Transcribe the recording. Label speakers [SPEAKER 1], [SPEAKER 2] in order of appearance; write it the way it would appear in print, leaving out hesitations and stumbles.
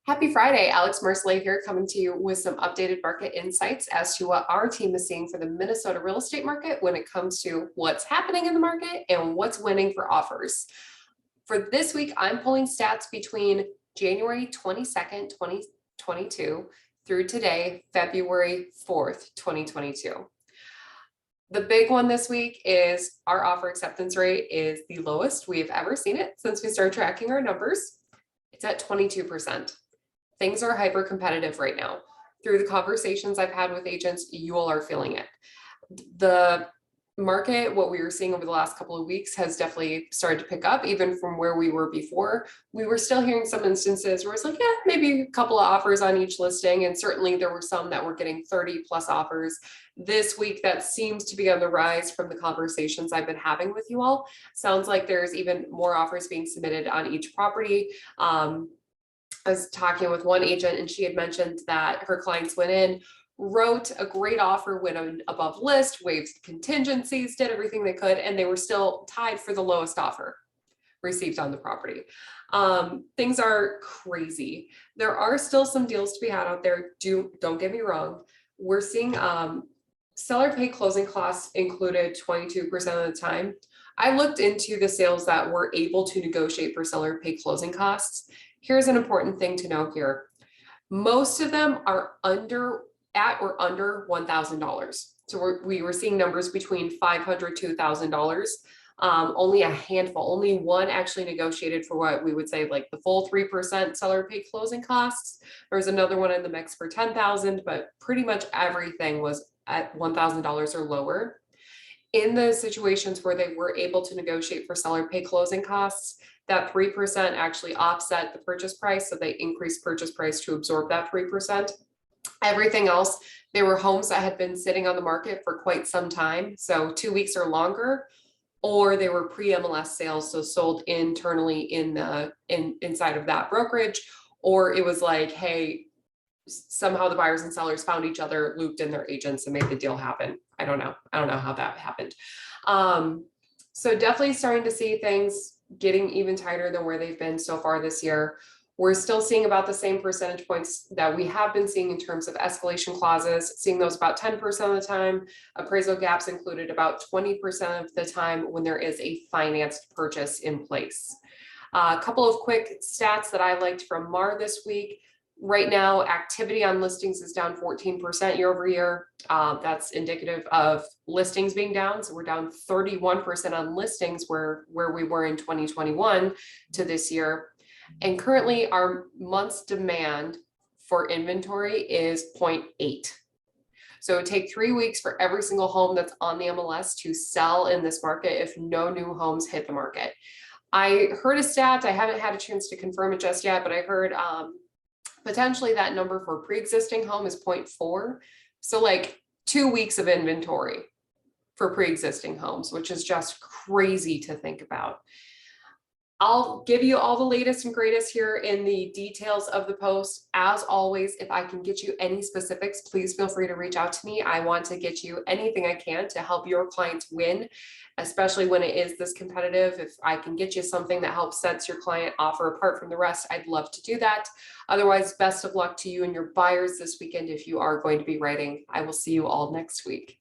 [SPEAKER 1] Happy Friday, Alex Mersley here, coming to you with some updated market insights as to what our team is seeing for the Minnesota real estate market when it comes to what's happening in the market and what's winning for offers. For this week, I'm pulling stats between January 22nd, 2022 through today, February 4th, 2022. The big one this week is our offer acceptance rate is the lowest we've ever seen it since we started tracking our numbers. It's at 22%. Things are hyper competitive right now. Through the conversations I've had with agents, you all are feeling it. The market, what we were seeing over the last couple of weeks, has definitely started to pick up, even from where we were before. We were still hearing some instances where it's like, yeah, maybe a couple of offers on each listing. And certainly there were some that were getting 30 plus offers. This week, that seems to be on the rise from the conversations I've been having with you all. Sounds like there's even more offers being submitted on each property. I was talking with one agent and she had mentioned that her clients went in, wrote a great offer, went above list, waived contingencies, did everything they could, and they were still tied for the lowest offer received on the property. Things are crazy. There are still some deals to be had out there. Don't get me wrong. We're seeing seller pay closing costs included 22% of the time. I looked into the sales that were able to negotiate for seller pay closing costs. Here's an important thing to know here. Most of them are at or under $1,000. So we were seeing numbers between $500 to $1,000. Only a handful, only one actually negotiated for what we would say like the full 3% seller pay closing costs. There was another one in the mix for $10,000, but pretty much everything was at $1,000 or lower. In the situations where they were able to negotiate for seller pay closing costs, that 3% actually offset the purchase price. So they increased purchase price to absorb that 3%. Everything else, they were homes that had been sitting on the market for quite some time. So 2 weeks or longer, or they were pre-MLS sales. So sold internally inside of that brokerage, or it was like, hey, somehow the buyers and sellers found each other, looped in their agents and made the deal happen. I don't know how that happened. So definitely starting to see things getting even tighter than where they've been so far this year. We're still seeing about the same percentage points that we have been seeing in terms of escalation clauses, seeing those about 10% of the time. Appraisal gaps included about 20% of the time when there is a financed purchase in place. A couple of quick stats that I liked from MAAR this week. Right now, activity on listings is down 14% year over year. That's indicative of listings being down. So we're down 31% on listings where we were in 2021 to this year. And currently our month's demand for inventory is 0.8. So it would take 3 weeks for every single home that's on the MLS to sell in this market if no new homes hit the market. I heard a stat, I haven't had a chance to confirm it just yet, but I heard potentially that number for pre-existing home is 0.4. So like 2 weeks of inventory for pre-existing homes, which is just crazy to think about. I'll give you all the latest and greatest here in the details of the post. As always, if I can get you any specifics, please feel free to reach out to me. I want to get you anything I can to help your clients win, especially when it is this competitive. If I can get you something that helps sets your client offer apart from the rest, I'd love to do that. Otherwise, best of luck to you and your buyers this weekend if you are going to be writing. I will see you all next week.